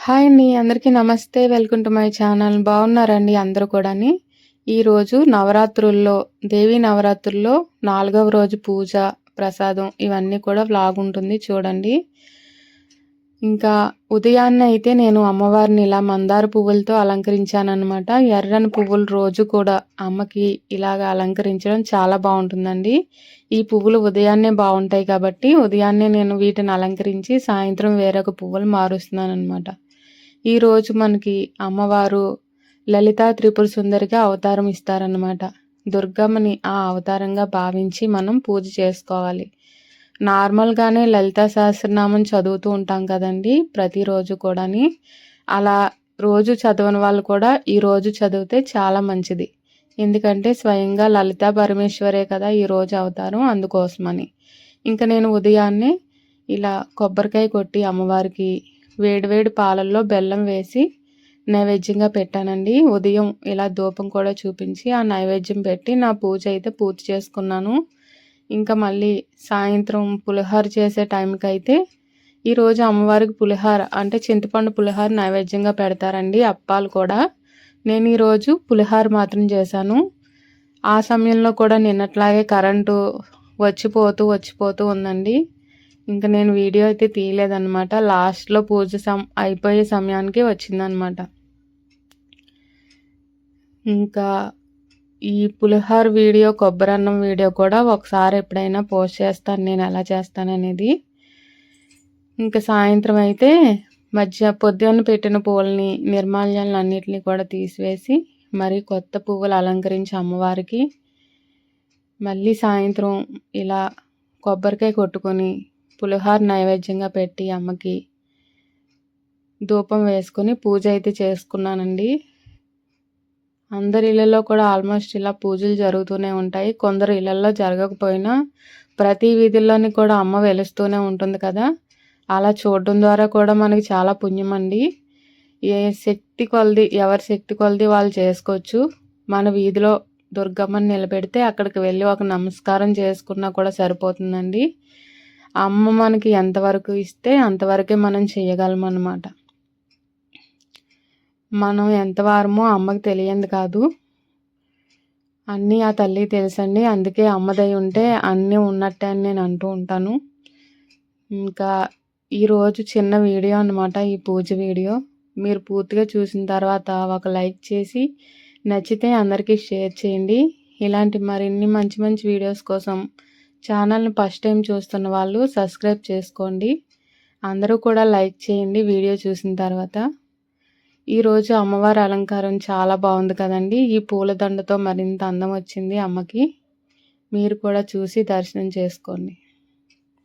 Hi అండి. అందరికీ నమస్తే. Welcome to my channel. బాగున్నారండి అందరూ కూడాని. ఈరోజు నవరాత్రుల్లో దేవీ నవరాత్రుల్లో 4వ రోజు పూజ, ప్రసాదం ఇవన్నీ కూడా వ్లాగ్ ఉంటుంది చూడండి. ఇంకా ఉదయాన్నే అయితే నేను అమ్మవారిని ఇలా మందార పువ్వులతో అలంకరించాననమాట. ఎర్రని పువ్వులు రోజు కూడా అమ్మకి ఇలాగ అలంకరించడం చాలా బాగుంటుందండి. ఈ పువ్వులు ఉదయాన్నే బాగుంటాయి కాబట్టి ఉదయాన్నే నేను వీటిని అలంకరించి సాయంత్రం వేరొక పువ్వులు మారుస్తున్నానమాట. ఈరోజు మనకి అమ్మవారు లలితా త్రిపుర సుందరిగా అవతారం ఇస్తారనమాట. దుర్గమ్మని ఆ అవతారంగా భావించి మనం పూజ చేసుకోవాలి. నార్మల్గానే లలితా సహస్రనామం చదువుతూ ఉంటాం కదండి ప్రతిరోజు కూడాని. అలా రోజు చదవని వాళ్ళు కూడా ఈరోజు చదివితే చాలా మంచిది. ఎందుకంటే స్వయంగా లలితా పరమేశ్వరే కదా ఈరోజు అవతారం, అందుకోసమని. ఇంకా నేను ఉదయాన్నే ఇలా కొబ్బరికాయ కొట్టి అమ్మవారికి వేడివేడి పాలల్లో బెల్లం వేసి నైవేద్యంగా పెట్టానండి. ఉదయం ఇలా ధూపం కూడా చూపించి ఆ నైవేద్యం పెట్టి నా పూజ అయితే పూర్తి చేసుకున్నాను. ఇంకా మళ్ళీ సాయంత్రం పులిహోర చేసే టైంకి అయితే ఈరోజు అమ్మవారికి పులిహోర అంటే చింతపండు పులిహోర నైవేద్యంగా పెడతారండి, అప్పాలు కూడా. నేను ఈరోజు పులిహోర మాత్రం చేశాను. ఆ సమయంలో కూడా నిన్నట్లాగే కరెంటు వచ్చిపోతూ ఉందండి. ఇంకా నేను వీడియో అయితే తీయలేదన్నమాట. లాస్ట్లో పూజ అయిపోయే సమయానికి వచ్చిందనమాట. ఇంకా ఈ పులిహోర వీడియో, కొబ్బరన్నం వీడియో కూడా ఒకసారి ఎప్పుడైనా పోస్ట్ చేస్తాను నేను ఎలా చేస్తాననేది. ఇంకా సాయంత్రం అయితే పొద్దున్న పెట్టిన పువ్వులని నిర్మాల్యాలను అన్నిటిని కూడా తీసివేసి మరి కొత్త పువ్వులు అలంకరించి అమ్మవారికి మళ్ళీ సాయంత్రం ఇలా కొబ్బరికాయ కొట్టుకొని పులిహోర నైవేద్యంగా పెట్టి అమ్మకి ధూపం వేసుకొని పూజ అయితే చేసుకున్నానండి. అందరి ఇళ్ళల్లో కూడా ఆల్మోస్ట్ ఇలా పూజలు జరుగుతూనే ఉంటాయి. కొందరు ఇళ్ళల్లో జరగకపోయినా ప్రతి వీధుల్లోని కూడా అమ్మ వెలుస్తూనే ఉంటుంది కదా. అలా చూడడం ద్వారా కూడా మనకి చాలా పుణ్యం అండి. ఎవరి శక్తి కొలది వాళ్ళు చేసుకోవచ్చు. మన వీధిలో దుర్గమ్మని నిలబెడితే అక్కడికి వెళ్ళి ఒక నమస్కారం చేసుకున్నా కూడా సరిపోతుందండి. అమ్మ మనకి ఎంతవరకు ఇస్తే అంతవరకే మనం చేయగలం అన్నమాట. మనం ఎంత వారమో అమ్మకి తెలియంది కాదు, అన్నీ ఆ తల్లికి తెలుసండి. అందుకే అమ్మదై ఉంటే అన్నీ ఉన్నట్టే అని నేను అంటూ ఉంటాను. ఇంకా ఈరోజు చిన్న వీడియో అన్నమాట, ఈ పూజ వీడియో. మీరు పూర్తిగా చూసిన తర్వాత ఒక లైక్ చేసి నచ్చితే అందరికీ షేర్ చేయండి. ఇలాంటి మరిన్ని మంచి మంచి వీడియోస్ కోసం ఛానల్ని ఫస్ట్ టైం చూస్తున్న వాళ్ళు సబ్స్క్రైబ్ చేసుకోండి. అందరూ కూడా లైక్ చేయండి వీడియో చూసిన తర్వాత. ఈరోజు అమ్మవారి అలంకారం చాలా బాగుంది కదండి. ఈ పూలదండతో మరింత అందం వచ్చింది అమ్మకి. మీరు కూడా చూసి దర్శనం చేసుకోండి.